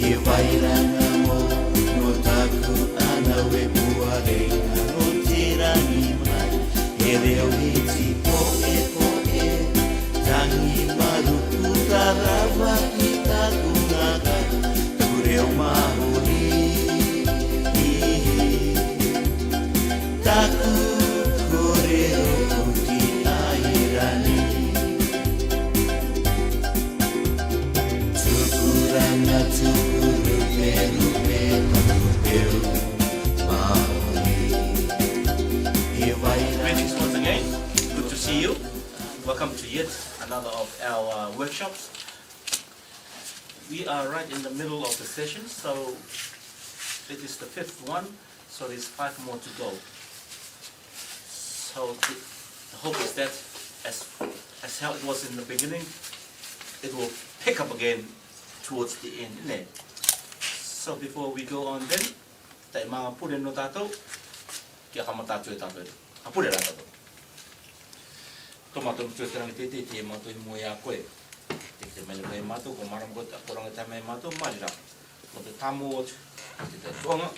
Vairanga mo no taku ana we puarenga no tirani mai e reo hiti po e tangi maru kutarava ki taku naga kureo mahuri taku koreo kuki AIRANI tukuranga tukuru Greetings once again. Good to see you. Welcome to yet another of our workshops. We are right in the middle of the session, so it is the 5th one, so there's 5 more to go. So the hope is that as how it was in the beginning, it will pick up again towards the end, isn't it? So before we go on then, tayo mga pulin no tato, kaya kamatato yung tato. Apulin na tato. Tomato mtuwe terang titi, tiye mato yung muya kwe. Tikte may lukay mato, kung maram ko kurang ita may mato, malira. Kung ito tamo, ito tuanga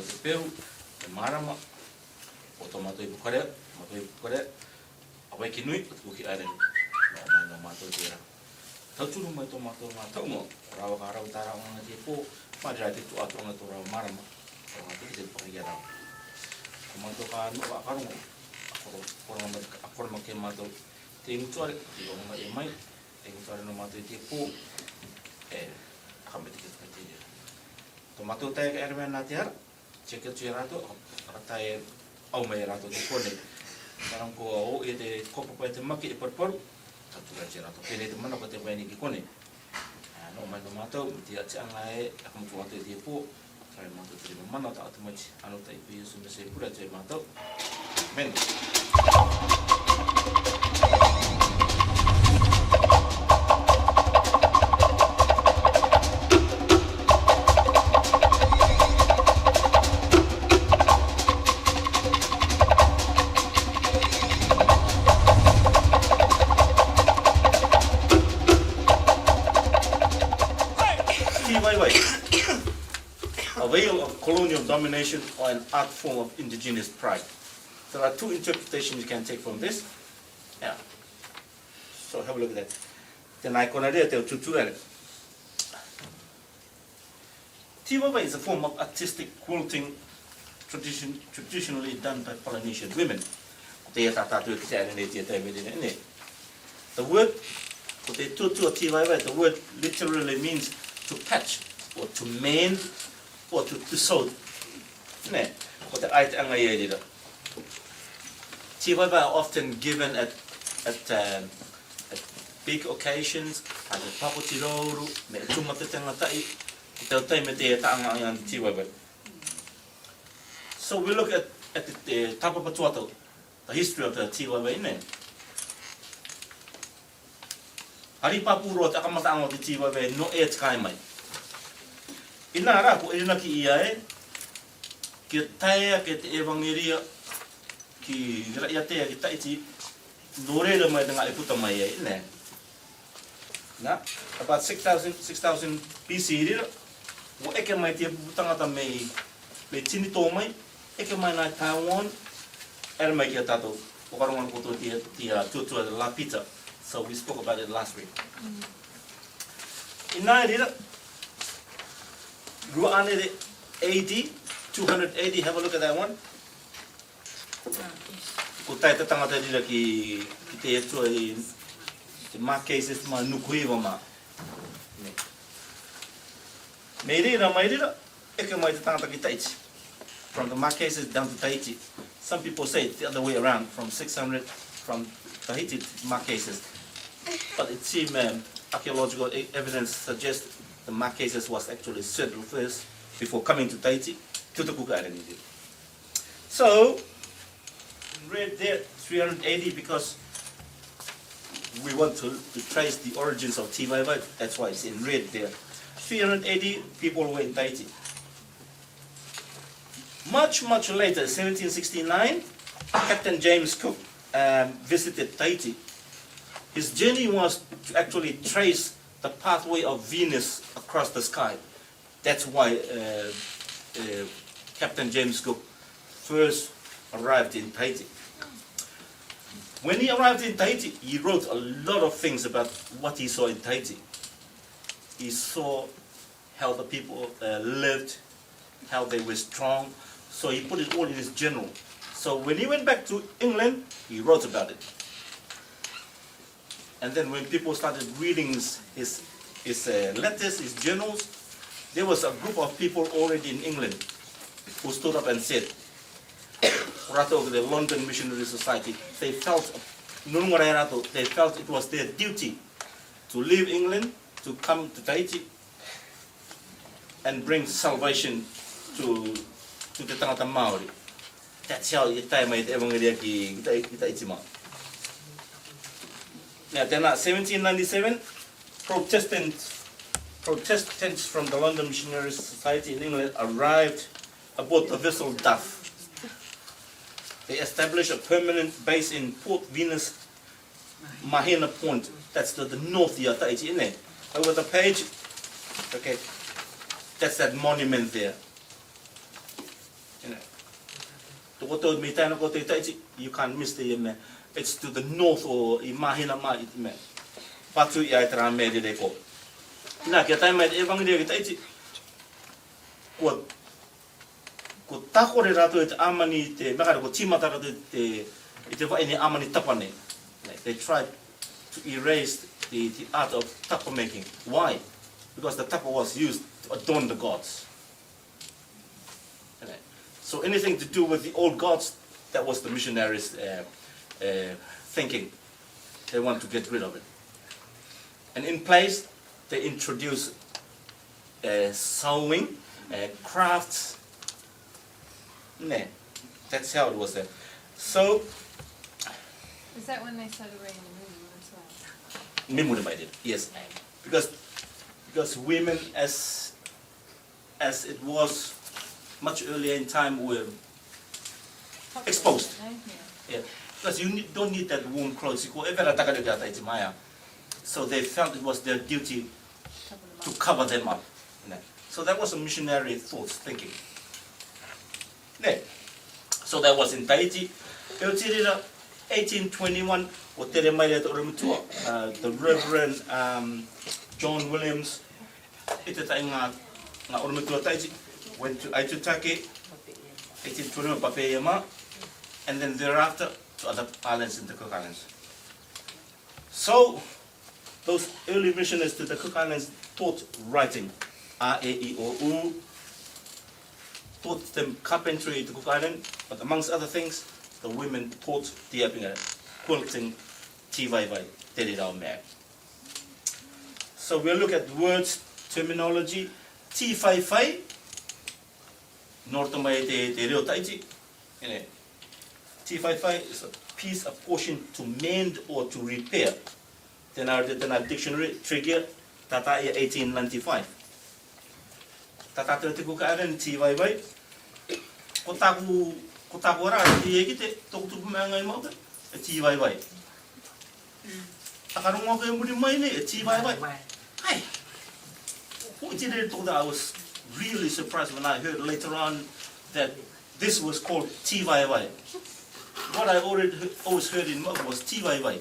si Peyroux, maram, o tomato yung bukare, away kinui, KUKI AIRANI. May mato tira. Tatu may tomato mato mo, rawa-karaw tarang mga tipo, madrati tu ato nga turaw marama. Kung ito kasi pakigaraw. Tomato ka ano, akarong ako magkimato. Tingin tuwari, yung maimay, tingin tuwari ng mato tipo, akamit ikit katili. Tomato tayo ka ermen natihar, check it siya rato, tayo, may rato tipo ni. Parang ko, ito, ko pa ito maki, ipurpur, tatulan siya rato. Pili ito man ako ito ba yung ikikone. Ano man lumato, tiyak siya ngay, ako magkumato ito po. Kaya mato ito rin man, at mo ano tayo po yung sumisay pula siya mato. Amen. Tivaivai, a veil of colonial domination or an art form of indigenous pride. There are 2 interpretations you can take from this. Yeah. So have a look at that. Then I can read it to Tivaivai is a form of artistic quilting traditionally done by Polynesian women. The word, the word literally means to patch, or to mend, or to sew. Tivaivai are often given at big occasions, at the papotiroru, so we look at the Tapapatuato, the history of the Tivaivai. Hari papuro at akamataang di Tivaivai no et kai mai. Inara ko ina ki iae ki taia ke te evangelia ki raia ki taiti norela mai nga iputa mai e ne. Na about 6000 BC ri mo eke mai te putanga ta mai me tini to mai eke mai na Taiwan er mai ki tato o karongan ko to tia tutu la pizza. So we spoke about it last week. In Nigeria, Ruane AD 280. Have a look at that one. Kutai tatanga tadi ki te etu ai ma cases ma nukuiva ma. Meirira eke mai tatanga ki Tahiti. From the ma cases down to Tahiti. Some people say it's the other way around, from 600 from Tahiti to ma cases. But it seems archaeological evidence suggests the Marquesas was actually settled first before coming to Tahiti, to the KUKI Island. So, read there 380 because we want to trace the origins of Tivaivai. That's why it's in red there. 380 people were in Tahiti. Much later, 1769, Captain James Cook visited Tahiti. His journey was to actually trace the pathway of Venus across the sky. That's why Captain James Cook first arrived in Tahiti. When he arrived in Tahiti, he wrote a lot of things about what he saw in Tahiti. He saw how the people lived, how they were strong, so he put it all in his journal. So when he went back to England, he wrote about it. And then when people started reading his letters, his journals, there was a group of people already in England who stood up and said, Rato of the London Missionary Society, they felt it was their duty to leave England, to come to Tahiti and bring salvation to the tangata Maori. That's how itai mai te evangelia ki Tahiti ma. Now, then 1797, Protestants from the London Missionary Society in England arrived aboard the vessel Duff. They established a permanent base in Port Venus, Mahina Point. That's the north of Tahiti, isn't it? Over the page, okay, that's that monument there. You can't miss the it's to the north or in Mahina Mai. Patu ya tra medi de ko. Na kita mai evangelia kita iti. Ko takore rato it amani te makara ko timata rato te va ini amani tapane. They tried to erase the art of tapa making. Why? Because the tapa was used to adorn the gods. So anything to do with the old gods, that was the missionaries' thinking. They want to get rid of it. And in place, they introduced sewing, crafts. That's how it was there. So, is that when they started wearing the mumu as well? Mimu did, yes. Because women, as it was much earlier in time, were exposed. Yeah. Because you don't need that warm clothes. So they felt it was their duty to cover them up. So that was a missionary thought thinking. So that was in Tahiti. 1821, the Reverend John Williams went to Aitutaki, 1821 Papeyama, and then thereafter to other islands in the Cook Islands. So those early missionaries to the Cook Islands taught writing, A-E-I-O-U, taught them carpentry to Cook Island, but amongst other things, the women taught quilting, Tivaivai, Terirao Mea. So we'll look at words, terminology. Tivaivai, Nortamai te reo Tahiti. Tivaivai is a piece, a portion to mend or to repair. Then our dictionary, trigger, Tata 1895. Tata te kuka aren Tivaivai. Kotaku ora te ekite toku mai ngai mau te Tivaivai. Takarunga ko muri mai ne Tivaivai. Hai. I was really surprised when I heard later on that this was called Tivaivai. What I always heard in Mau was Tivaivai.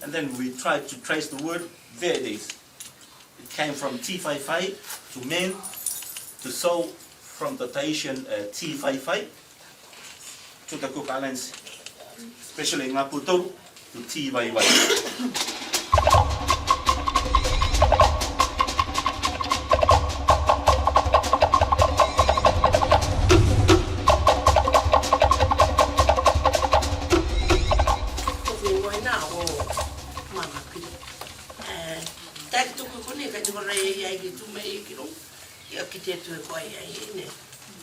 And then we tried to trace the word, there it is. It came from Tivaivai, to mend, to sew, from the Tahitian Tivaivai, to the Cook Islands, especially in Maputo, to Tivaivai.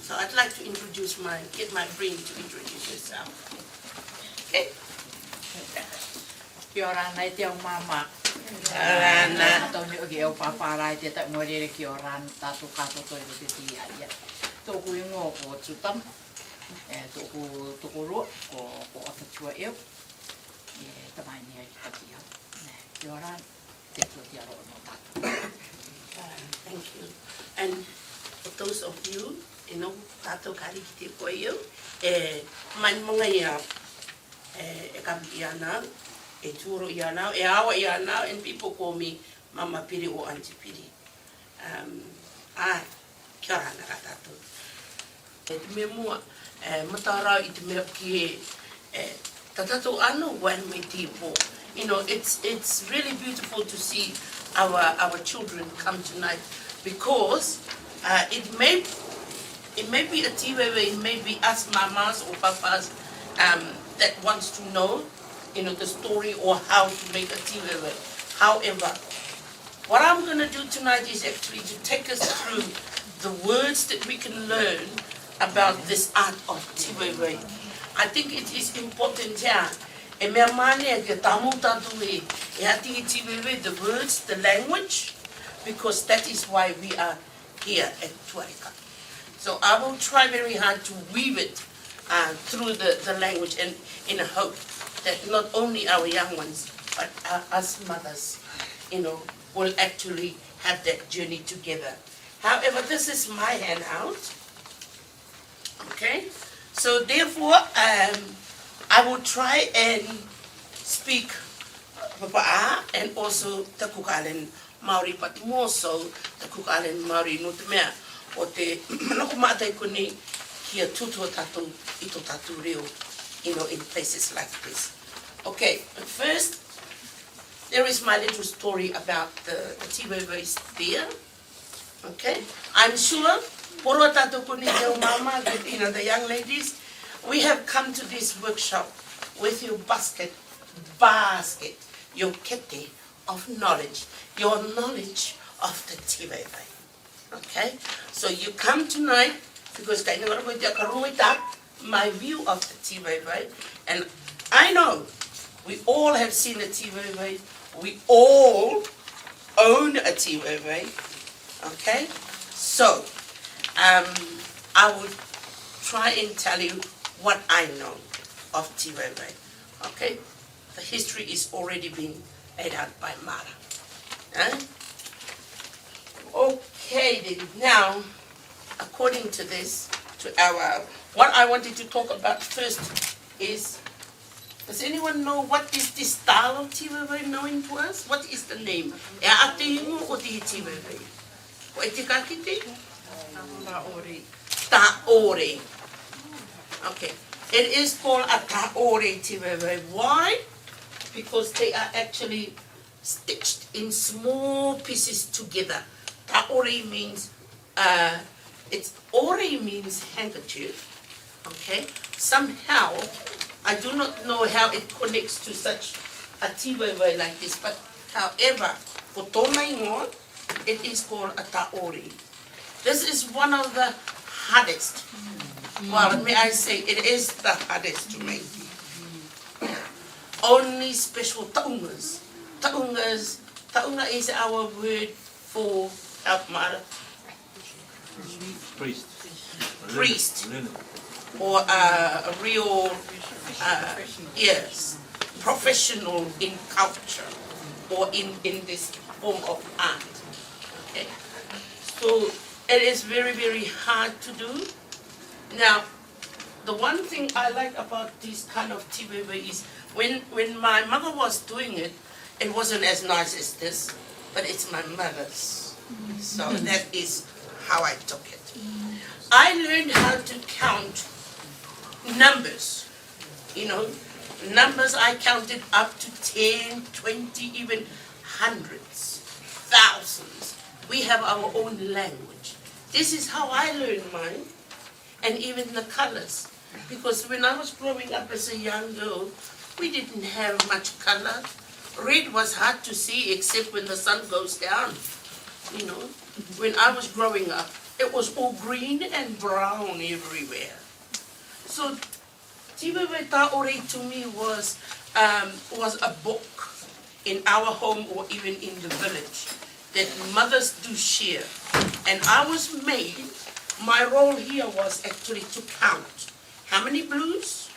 So I'd like to get my brain to introduce yourself. Okay. Kia ora nei te au mama. Arana. Tōni oki au paparai te tau morere ki o rāna tātou kātoto e te ti aia. Tōku ingo ko tutam, tōku roa ko atatua eo. Tamai ni ai ki tati au. Kia ora. te kia roa no tātou. Thank you. And for those of you, tātou kari ki te koe iau, mai mga ia, kapi ia nau, tūro ia nau, awa ia nau, and people call me Mama Piri or Auntie Piri. Kia ora nara tātou. Te mea mua, matarau I te mea ki ta tātou anu wan me tīpo. It's really beautiful to see our children come tonight because it may be a tivaivai, it may be us mamas or papas that wants to know, the story or how to make a tivaivai. However, what I'm going to do tonight is actually to take us through the words that we can learn about this art of tivaivai. I think it is important here. E mea mane ke tamu tatu e hati tivaivai, the words, the language, because that is why we are here at Tuareka. So I will try very hard to weave it through the language and in a hope that not only our young ones, but us mothers, will actually have that journey together. However, this is my handout. Okay? So therefore, I will try and speak Papa'a and also the Kukalen Maori, but more so the Kukalen Maori no te mea o te manako mātai kone kia tutua tātou I tō tātou reo, in places like this. Okay, but first, there is my little story about the tivaivais there. Okay, I'm sure, poro tātou kone teo mama, the young ladies, we have come to this workshop with your basket, your kete of knowledge, your knowledge of the tivaivai. Okay, so you come tonight because my view of the tivaivai, and I know we all have seen a tivaivai, we all own a tivaivai. Okay, so I will try and tell you what I know of Tivaivai. Okay, the history is already being laid out by Mara. Okay, then now, according to this, what I wanted to talk about first is, does anyone know what is this style of Tivaivai known to us? What is the name? E ate ingo o te Tivaivai? Ko e te kakite? Taore. Okay, it is called a taore tivaivai. Why? Because they are actually stitched in small pieces together. Taore means, ore means handkerchief. Okay, somehow, I do not know how it connects to such a tivaivai like this, but however, for tōna ingoa, it is called a taore. This is one of the hardest. Well, may I say, it is the hardest to make. Only special taungas. Taunga is our word for priest. Or a real, professional in culture or in this form of art. Okay. So it is very, very hard to do. Now, the one thing I like about this kind of tivaivai is when my mother was doing it, it wasn't as nice as this, but it's my mother's. So that is how I took it. I learned how to count numbers. Numbers I counted up to 10, 20, even hundreds, thousands. We have our own language. This is how I learned mine. And even the colors. Because when I was growing up as a young girl, we didn't have much color. Red was hard to see except when the sun goes down. When I was growing up, it was all green and brown everywhere. So Tivaivai Taore to me was a book in our home or even in the village that mothers do share. And I was made, my role here was actually to count how many blues,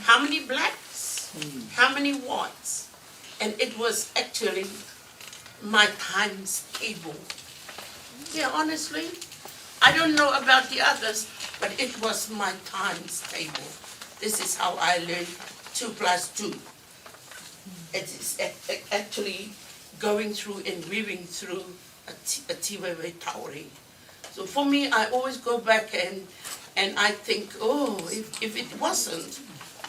how many blacks, how many whites. And it was actually my times table. Yeah, honestly, I don't know about the others, but it was my times table. This is how I learned 2 plus 2. It is actually going through and weaving through a Tivaivai tauri. So for me, I always go back and I think, oh, if it wasn't,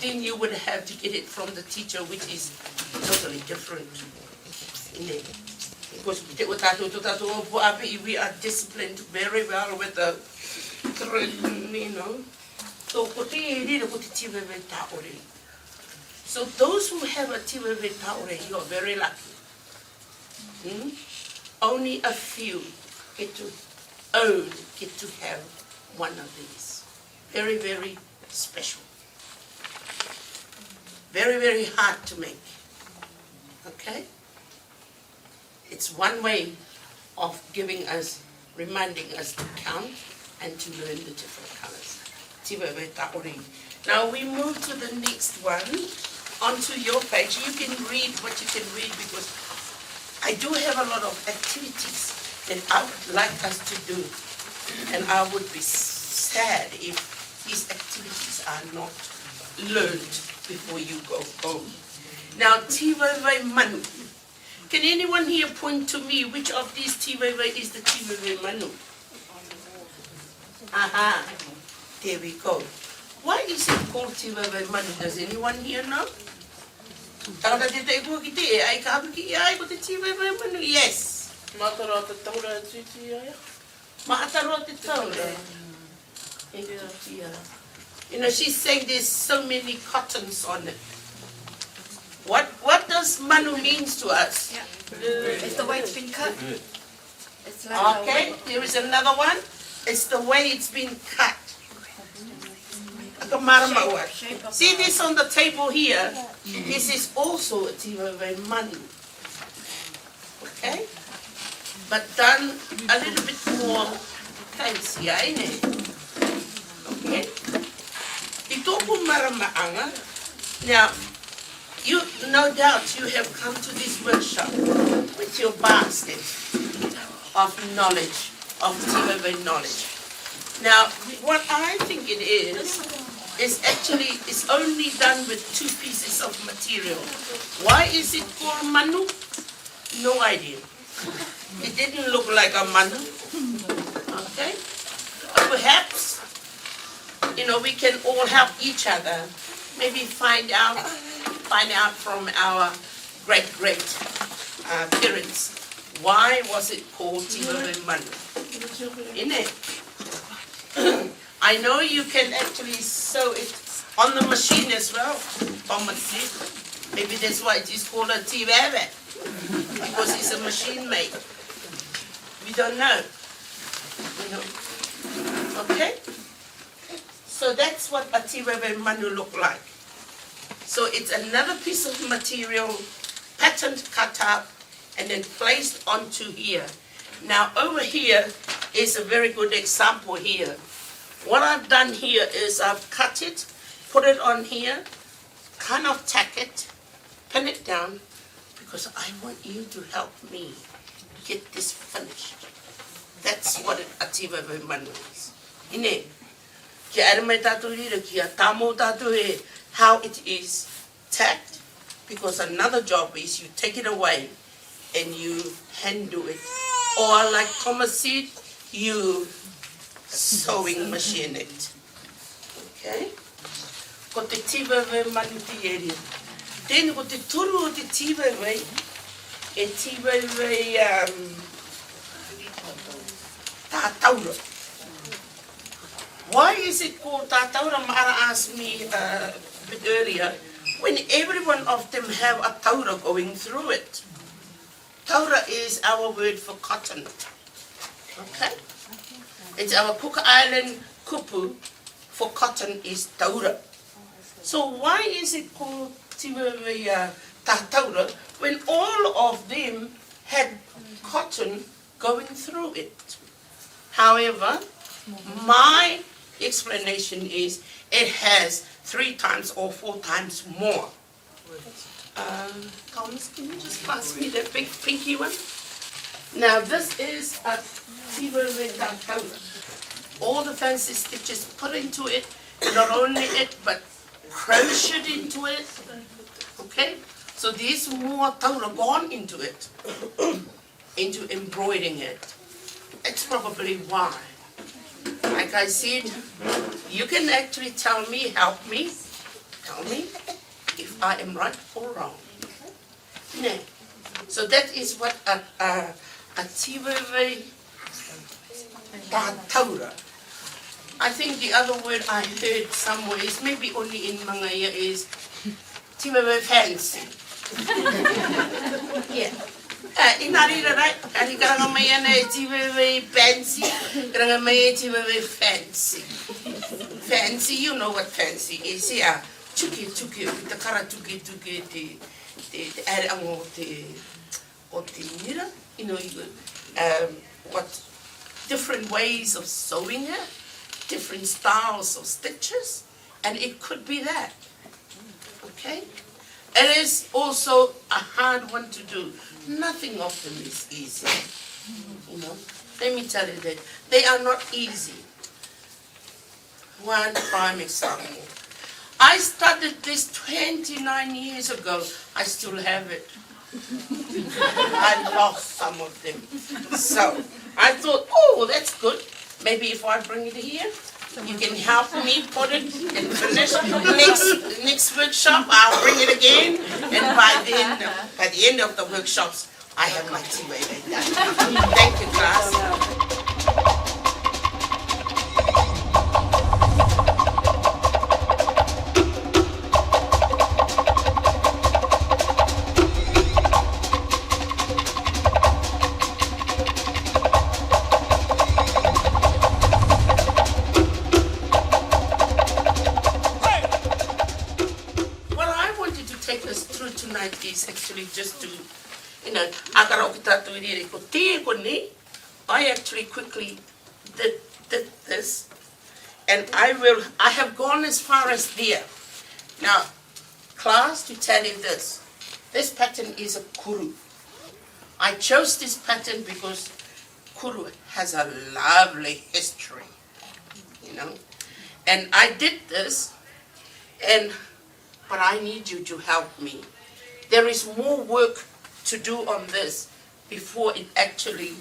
then you would have to get it from the teacher, which is totally different. Because we are disciplined very well with the, you know. So those who have a Tivaivai tauri, you are very lucky. Only a few get to have one of these. Very, very special. Very, very hard to make. Okay? It's one way of giving us, reminding us to count and to learn the different colors. Tivaivai tauri. Now we move to the next one, onto your page. You can read what you can read because I do have a lot of activities that I would like us to do. And I would be sad if these activities are not learned before you go home. Now, Tivaivai Manu. Can anyone here point to me which of these Tivaivai is the Tivaivai Manu? Aha, there we go. Why is it called Tivaivai Manu? Does anyone here know? Yes. You know, she's saying there's so many cottons on it. What does manu means to us? Yeah. It's the way it's been cut. It's like Okay, there is another one. It's the way it's been cut. shape of See this on the table here? This is also a Tivaivai manu. Okay? But done a little bit more fancy, ain't it? Okay? Itoku maramaanga. Now, you no doubt you have come to this workshop with your basket of knowledge, of Tivaivai knowledge. Now, what I think it is actually, it's only done with 2 pieces of material. Why is it called manu? No idea. It didn't look like a manu. Okay? Perhaps, you know, we can all help each other. Maybe find out from our great parents why was it called Tivaivai manu. Isn't it? I know you can actually sew it on the machine as well, Thomas said. Maybe that's why it is called a Tivaivai, because it's a machine made. We don't know. You know. Okay? So that's what a Tivaivai manu look like. So it's another piece of material, patterned, cut up, and then placed onto here. Now over here is a very good example here. What I've done here is I've cut it, put it on here, kind of tack it, pin it down, because I want you to help me get this finished. That's what a Tivaivai manu is. Ine, ki aramai tātou rira ki a tāmo tātou e how it is tacked, because another job is you take it away and you handle it. Or like Thomas said, you sewing machine it. Okay? Ko te Tivaivai manu ti eri. Then ko te turu o te Tivaivai, e Tivaivai tātaura. Why is it called tātaura? Mara asked me a bit earlier, when every one of them have a taura going through it. Taura is our word for cotton. Okay? It's our Cook Island kupu for cotton is taura. So why is it called Tivaivai tātaura when all of them had cotton going through it? However, my explanation is it has 3 times or 4 times more Thomas, can you just pass me that big pinky one? Now this is a Tivaivai AKAORA. All the fancy stitches put into it, not only it, but crocheted into it. Okay? So there's more taura gone into it, into embroidering it. That's probably why. Like I said, you can actually tell me, help me, tell me if I am right or wrong. No. So that is what a Tivaivai AKAORA. I think the other word I heard somewhere is maybe only in Mangaya is Tivaivai fancy. Yeah. Inarira right? Kari karanga mai ana e Tivaivai fancy, karanga mai e Tivaivai fancy. Fancy, you know what fancy is, yeah. Tuki, the kara tuki, te are ango te o te mira, you know, what different ways of sewing it, different styles of stitches, and it could be that. Okay? It is also a hard one to do. Nothing of them is easy. You know, let me tell you that they are not easy. One prime example. I started this 29 years ago. I still have it. I lost some of them. So I thought, oh, that's good. Maybe if I bring it here, you can help me put it and finish. Next workshop, I'll bring it again. And by the end of the workshops, I have my Tivaivai done. Thank you, class. Is actually just to, you know, I actually quickly did this, and I have gone as far as there. Now, class, to tell you this pattern is a kuru. I chose this pattern because kuru has a lovely history, you know, and I did this, but I need you to help me. There is more work to do on this before it actually,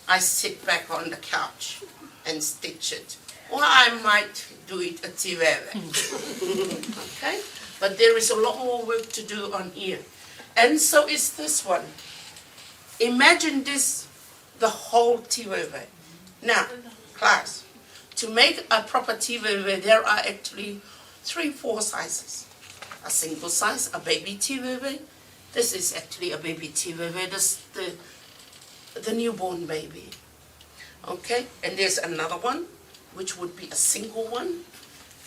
I sit back on the couch and stitch it. Or I might do it a Tivaivai. Okay? But there is a lot more work to do on here. And so is this one. Imagine this, the whole Tivaivai. Now, class, to make a proper Tivaivai, there are actually 3-4 sizes. A single size, a baby Tivaivai. This is actually a baby Tivaivai. This the newborn baby. Okay, and there's another one, which would be a single one,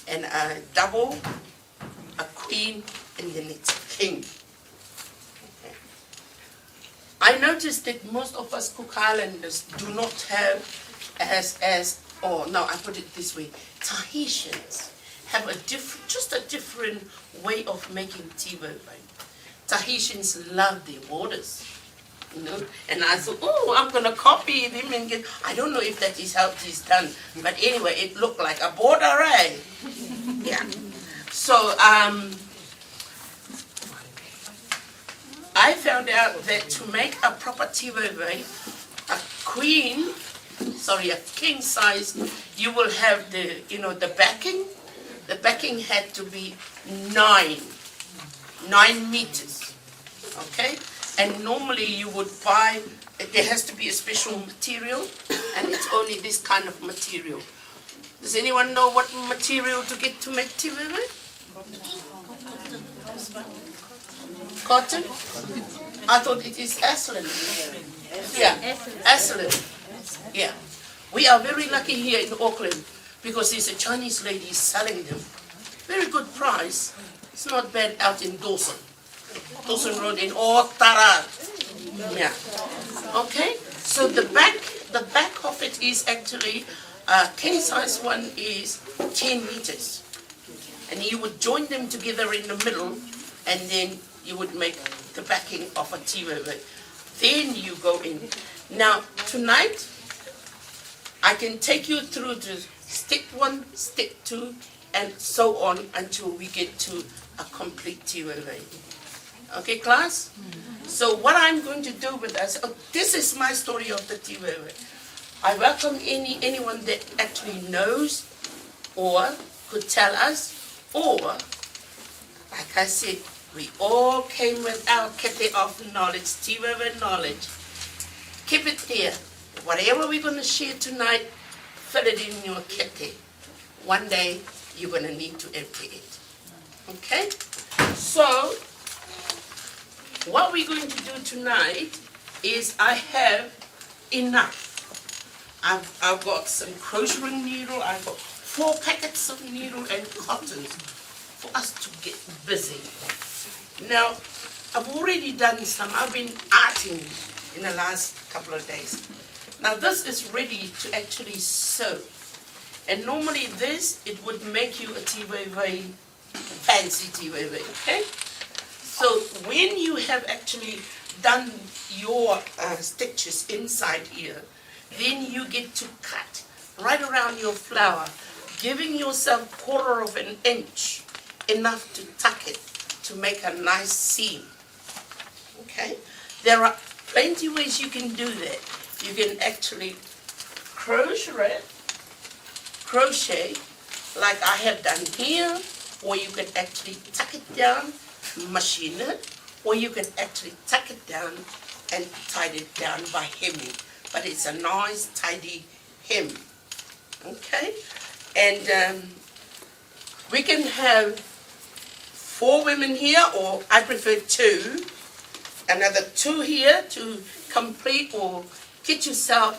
and a double, a queen, and then it's a king. Okay. I noticed that most of us Cook Islanders do not have I put it this way, Tahitians have just a different way of making Tivaivai. Tahitians love their borders, you know, and I thought, oh, I'm going to copy them and get, I don't know if that is how it is done, but anyway, it looked like a border, eh? Yeah. So, I found out that to make a proper Tivaivai, a king size, you will have the backing. The backing had to be 9 meters, okay? And normally you would buy, there has to be a special material, and it's only this kind of material. Does anyone know what material to get to make Tivaivai? Cotton? I thought it is Aslan. Yeah, Aslan. Yeah. We are very lucky here in Auckland, because there's a Chinese lady selling them. Very good price. It's not bad out in Dawson. Dawson Road in Otara. Yeah. Okay? So the back of it is actually, king size one is 10 meters. And you would join them together in the middle, and then you would make the backing of a tivaivai. Then you go in. Now, tonight, I can take you through to step 1, step 2, and so on until we get to a complete tivaivai. Okay, class? So what I'm going to do with us, this is my story of the tivaivai. I welcome anyone that actually knows or could tell us, or, like I said, we all came with our kete of knowledge, tivaivai knowledge. Keep it there. Whatever we're going to share tonight, fill it in your kete. One day, you're going to need to empty it. Okay? So, what we're going to do tonight is I have enough. I've got some crocheting needle, I've got 4 packets of needle and cotton for us to get busy. Now, I've already done some, I've been arting in the last couple of days. Now this is ready to actually sew. And normally this, it would make you a tivaivai, fancy tivaivai, okay? So when you have actually done your stitches inside here, then you get to cut right around your flower, giving yourself 1/4 of an inch, enough to tuck it, to make a nice seam, okay? There are plenty ways you can do that. You can actually crochet like I have done here, or you can actually tuck it down, machine it, or you can actually tuck it down and tie it down by hemming. But it's a nice, tidy hem, okay? And we can have 4 women here, or I prefer 2, another 2 here to complete or get yourself,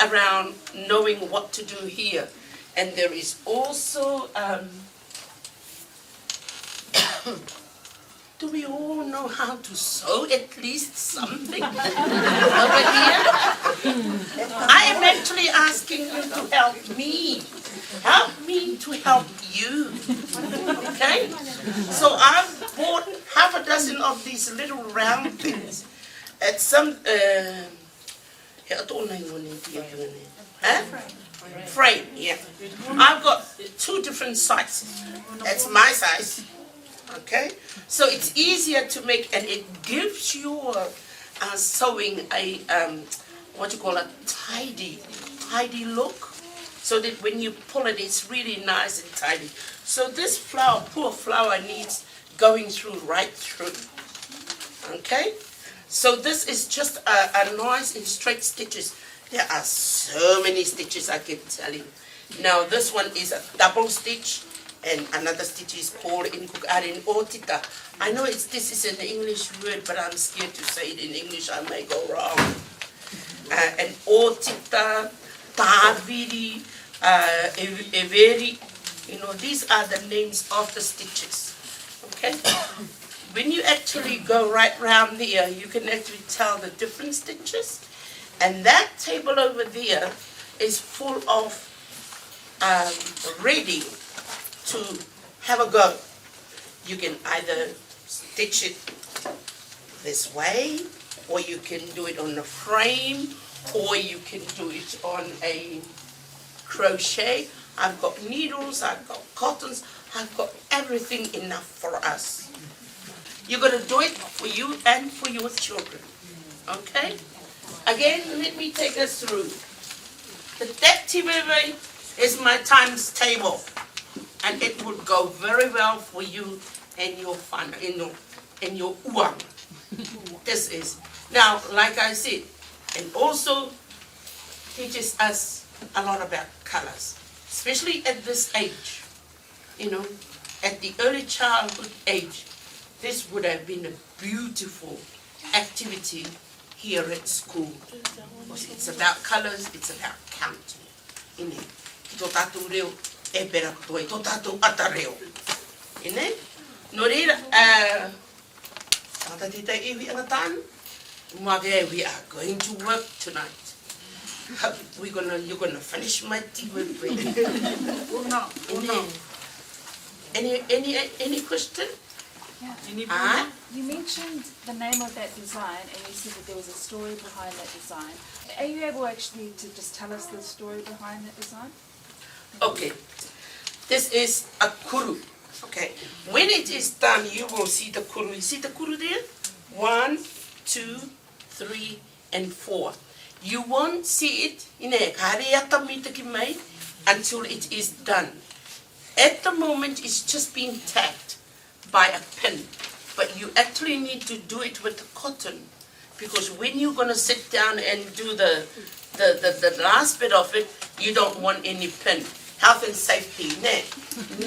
around knowing what to do here. And there is also, do we all know how to sew at least something over here? I am actually asking you to help me. Help me to help you. Okay? So I've bought 6 of these little round things at some frame, yeah. I've got 2 different sizes. That's my size. Okay? So it's easier to make, and it gives your sewing a tidy look, so that when you pull it, it's really nice and tidy. So this flower, poor flower, needs going through right through. Okay? So this is just a nice and straight stitches. There are so many stitches, I can tell you. Now this one is a double stitch, and another stitch is called in KUKI otita. I know this is an English word, but I'm scared to say it in English, I may go wrong. And otita, taviri, everi, these are the names of the stitches. Okay? When you actually go right round here, you can actually tell the different stitches. And that table over there is full of ready to have a go. You can either stitch it this way, or you can do it on a frame, or you can do it on a crochet. I've got needles, I've got cottons, I've got everything enough for us. You're going to do it for you and for your children. Okay? Again, let me take us through. That tivaivai is my times table, and it would go very well for you and your fun, in your uang. This is. Now, like I said, and also teaches us a lot about colors, especially at this age. At the early childhood age, this would have been a beautiful activity here at school. It's about colors, it's about counting. Tō tātou reo, e pera katoe, tō tātou ata reo. No reira, tata te tai ewi anga tānu, we are going to work tonight. You're gonna finish my tea with me. Any question? Yeah. Huh? You mentioned the name of that design and you said that there was a story behind that design. Are you able actually to just tell us the story behind that design? Okay, this is a kuru. Okay, when it is done, you will see the kuru. You see the kuru there? 1, 2, 3, and 4. You won't see it in a until it is done. At the moment, it's just being tagged by a pin, but you actually need to do it with the cotton, because when you're going to sit down and do the last bit of it, you don't want any pin. Health and safety.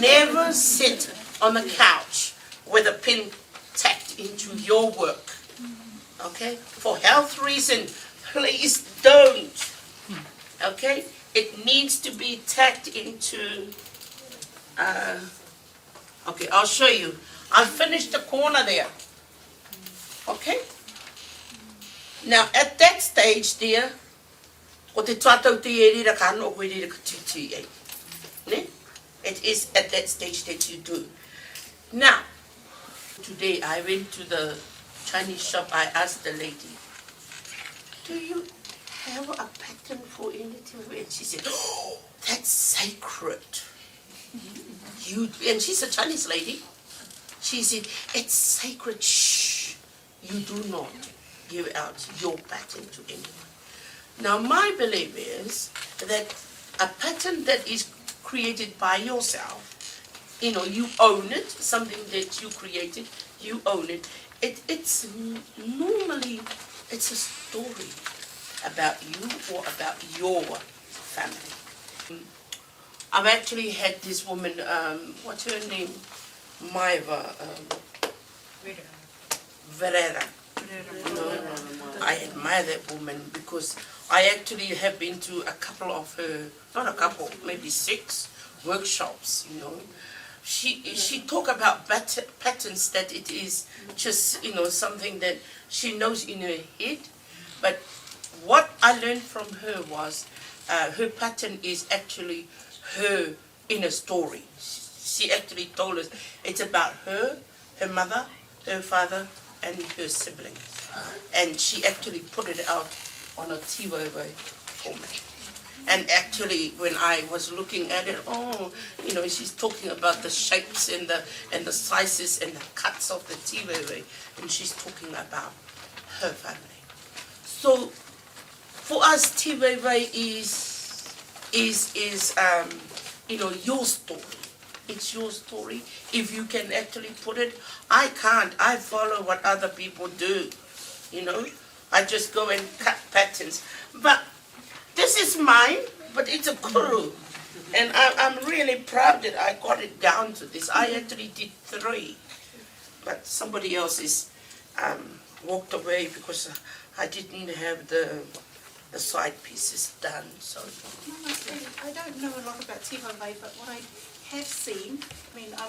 Never sit on the couch with a pin tacked into your work. Okay? For health reason, please don't. Okay? It needs to be tacked into... okay, I'll show you. I finished the corner there. Okay? Now, at that stage there, it is at that stage that you do. Now, today I went to the Chinese shop. I asked the lady, do you have a pattern for anything? And she said, oh, that's sacred. And she's a Chinese lady. She said, it's sacred. Shh. You do not give out your pattern to anyone. Now, my belief is that a pattern that is created by yourself, you own it, something that you created, you own it. It's normally, it's a story about you or about your family. I've actually had this woman, what's her name? Maiva, Verera. I admire that woman because I actually have been to a couple of her, not a couple, maybe 6 workshops, She talk about patterns that it is just, something that she knows in her head. But what I learned from her was her pattern is actually her inner story. She actually told us it's about her mother, her father, and her siblings. And she actually put it out on a Tivaivai format. And actually, when I was looking at it, she's talking about the shapes and the sizes and the cuts of the Tivaivai, and she's talking about her family. So, for us, Tivaivai is your story. It's your story. If you can actually put it, I can't. I follow what other people do. I just go and cut patterns. But this is mine, but it's a kuru. And I'm really proud that I got it down to this. I actually did 3. But somebody else is walked away because I didn't have the side pieces done. So I don't know a lot about Tivaivai, but what I have seen,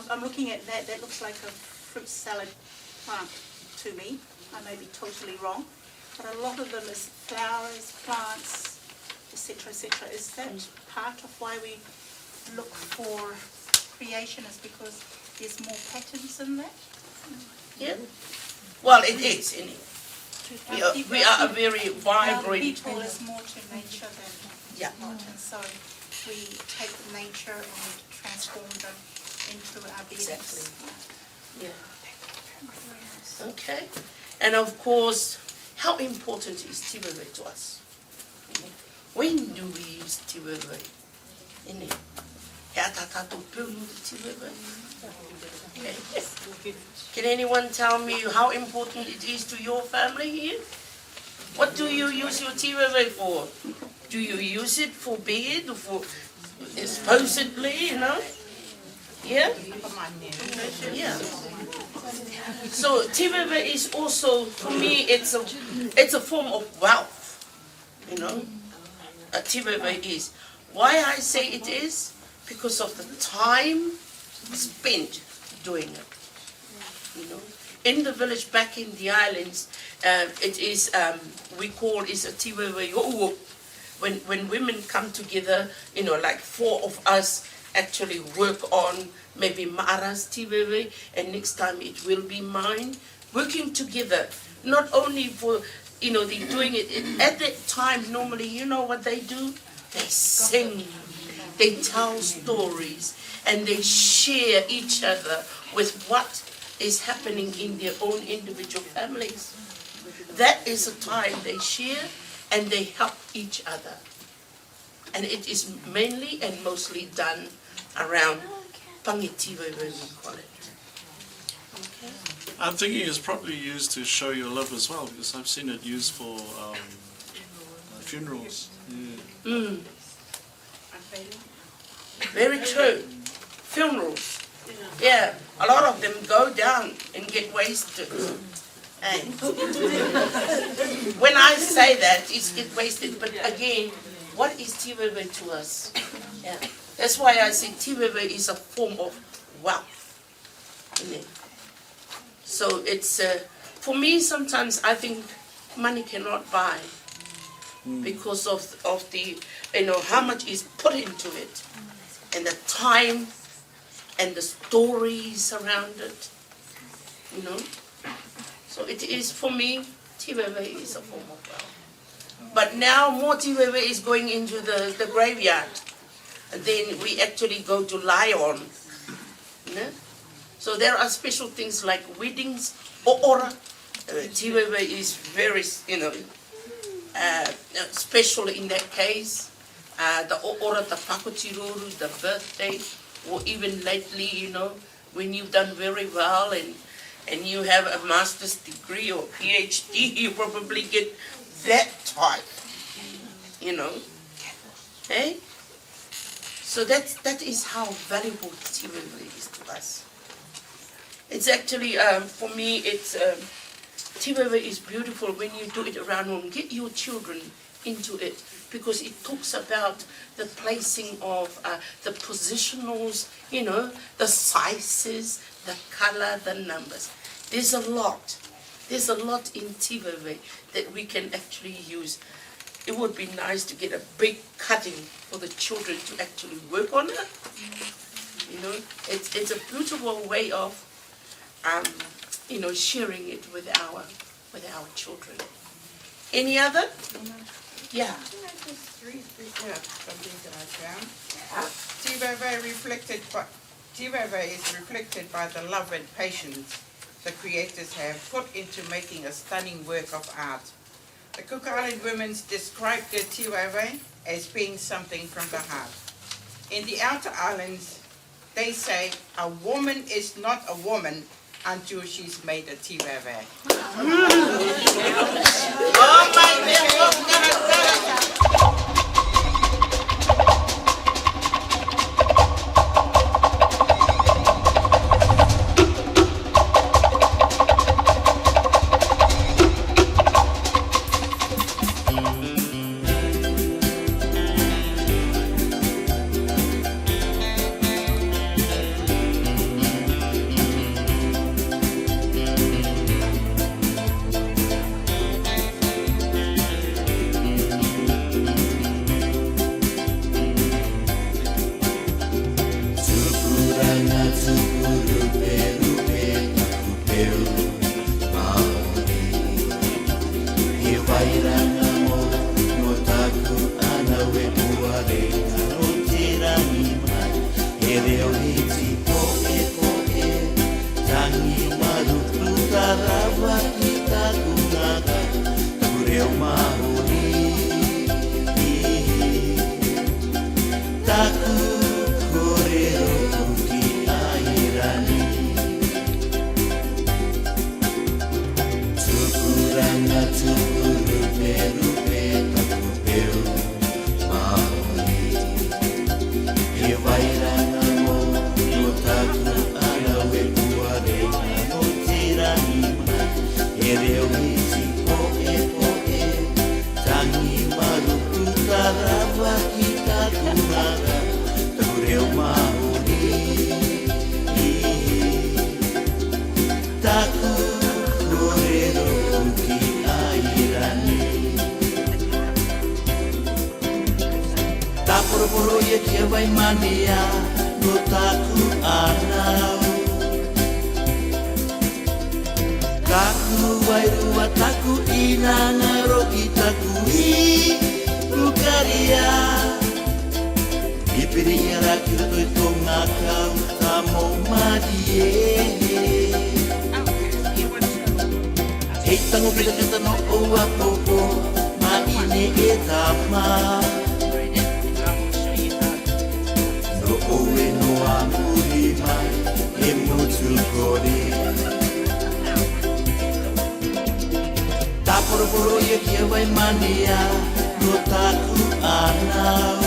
I'm looking at that. That looks like a fruit salad plant to me. I may be totally wrong. But a lot of them is flowers, plants, etc., etc. Is that part of why we look for creation, is because there's more patterns in that? yeah. Well, it is, isn't it? We are a very vibrant. People is more to nature than Yeah. and so we take nature and transform them into our beings. Exactly. Yeah. Okay. And of course, how important is Tivaivai to us? When do we use Tivaivai? Okay. Can anyone tell me how important it is to your family here? What do you use your Tivaivai for? Do you use it for bed or for supposedly, Yeah? Yeah. So Tivaivai is also, for me, it's a form of wealth, A Tivaivai is. Why I say it is? Because of the time spent doing it. In the village back in the islands, it is, we call it a Tivaivai. When women come together, like 4 of us, actually work on maybe Mara's Tivaivai, and next time it will be mine. Working together, not only for, they're doing it at that time. Normally, you know what they do? They sing, they tell stories, and they share each other with what is happening in their own individual families. That is a time they share and they help each other. And it is mainly and mostly done around Pangitivaivai, we call it. Okay. I'm thinking it's probably used to show your love as well, because I've seen it used for funerals. Yeah. Mm. Very true. Funerals. Yeah, a lot of them go down and get wasted. Hey. When I say that, it's get wasted, but again, what is Tivaivai to us? Yeah. That's why I say Tivaivai is a form of wealth. So it's, for me, sometimes I think money cannot buy because of the, how much is put into it and the time and the stories around it, So it is, for me, Tivaivai is a form of wealth. But now more Tivaivai is going into the graveyard. And then we actually go to lie on. So there are special things like weddings, AKAORA. Tivaivai is very, special in that case. The AKAORA, the pakutiruru, the birthday, or even lately, when you've done very well and you have a master's degree or PhD, you probably get that type, Hey? So that is how valuable Tivaivai is to us. It's actually, for me, Tivaivai is beautiful when you do it around home. Get your children into it, because it talks about the placing of the positionals, the sizes, the color, the numbers. There's a lot in Tivaivai that we can actually use. It would be nice to get a big cutting for the children to actually work on it. It's a beautiful way of, sharing it with our children. Any other? Yeah. Just recap something that I found. Tivaivai is reflected by the love and patience the creators have put into making a stunning work of art. The Cook Island women describe their Tivaivai as being something from the heart. In the outer islands, they say a woman is not a woman until she's made a Tivaivai. Oh my God! Poro ye Tivaivai mania no taku anau. Kaku wairua taku inanga roki taku I pukaria. Ipiringa raki rato I tonga kau tamo madie. Hei tango pita kata no oa popo ma ine e tama. No oe no amuri mai e mutu kore. Ta poroporo ia kia vai mania no taku anau.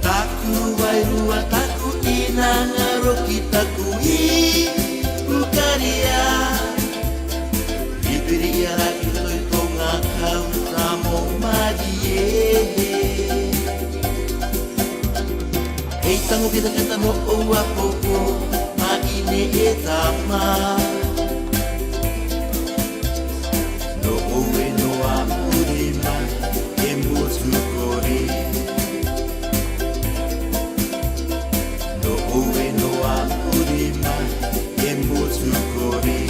Taku wairua taku inanga roki taku I pukaria. Ipiria raki toi tonga kau tamo madie. Hei tango pita kata no oa popo ma ine e tama. No oe no amuri mai e mutu kore. No oe no amuri mai e mutu kore.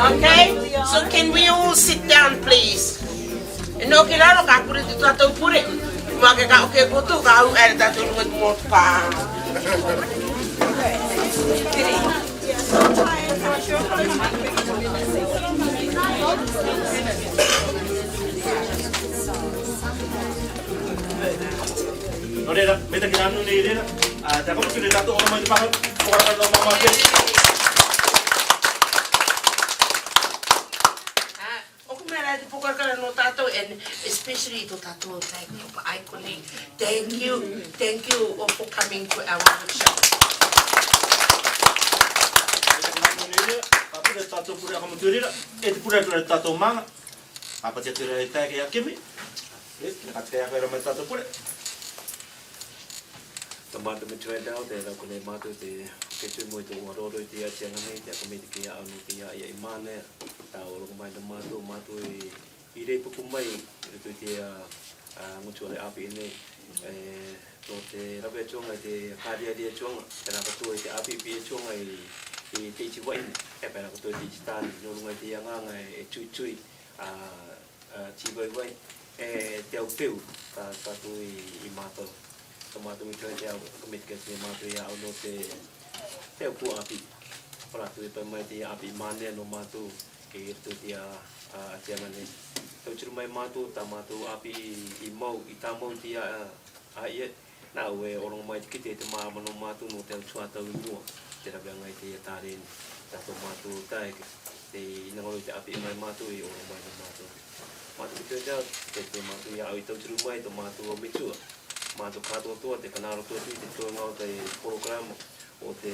Okay, so can we all sit down, please? No, kilaro ka pure tu tato pure. Maka ka oke kutu ka au ada tato lumut mot pa. Orera, meta kita anu ni orera. Tak apa kita tato orang main pahal. Orang kalau mama dia. Pukul kalau no tato and especially to tato thank you for iconic. Thank you for coming to our workshop. Apa dia tato pura kamu tu dia? Pura tu tato mana? Apa dia tu dia tak kaya kami? Kita kaya kaya ramai tato pura. Tomato me try down there la kone mato te ke tu mo to ro ro te a changa me te kome te ya anu te ya imane ta o ko mai mato I re puku mai te te a mutu le api ne to te rabe chonga te karia dia chonga te na to te api pi chonga I te chi wai e pa na to te stan no ngai te nga e chui Tivaivai te au teu ta tu I mato tomato mi try dia komit ke se mato ya no te ku api para tu pe mai te api mane no mato ke tu dia jangan ni tu cuma mai mato tamato api I mau I tamau dia ayat na we orang mai kita te ma no mato no te chua ta no te ra ngai te tarin ta tomato tai te na te api mai mato I orang mai no mato tu dia te mato ya I tu cuma mai tomato mitu mato kato to te kanaro to te ngau te program o te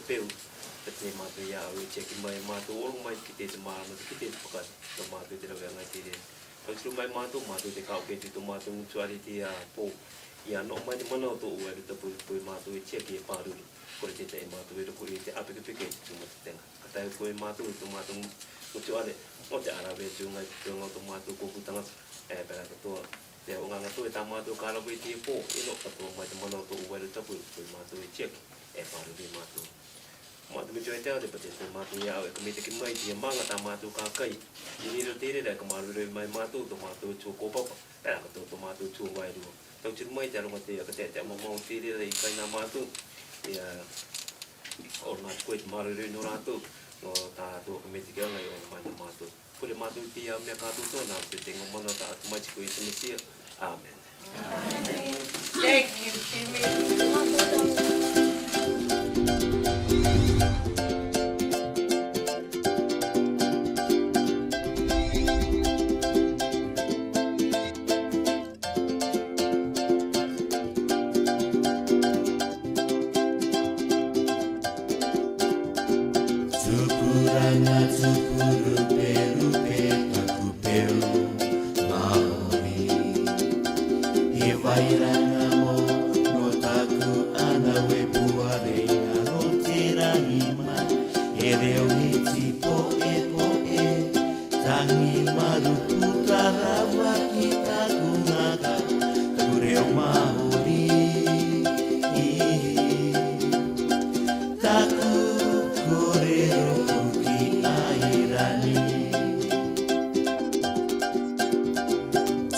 peu te mato ya we check mai mato o mai ki te mano ki te poka to mato te ra ngai te to tru mai mato te ka ke te mato mutuari te a po ya no mai mana to o te po mato e check e paru ko te mato e ko te ape ke te tu te ata ko mato ko tu ale o te ara ve tu ngai tu ngau to matu ko kutanga pera to te o nganga tu ta matu ka lo ti po ino ka to mai te mono to uwe te tapu ko matu e check paru vi matu matu mi joe te o te pate te matu ya o ko mi te ki mai ti manga ta matu ka kai ni ro te re ka maru re mai matu to matu chu ko papa pera ka to matu chu wai du to chu mai te ro te ka te mo mo ti re kai na matu ya o na ko te maru re no ratu no ta to ko mi te ka ngai o mai te matu ko le matu ti a me ka tu to na te tengo mono ta mai ko i se sia amen. Thank you, Timmy. Tupuranga tupurupe rupe takupeu maori e vairanga mo no taku ana we puarenga no te rangima e reo ni tipo e tangi maru putarawa ki taku naga kureo maori taku korero kuki AIRANI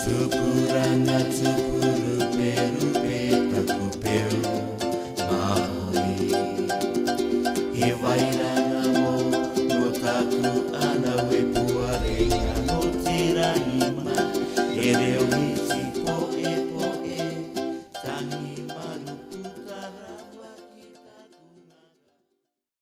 Tupuranga tupurupe rupe takupeu maori e vairanga mo no taku ana we puarenga no te rangima e reo ni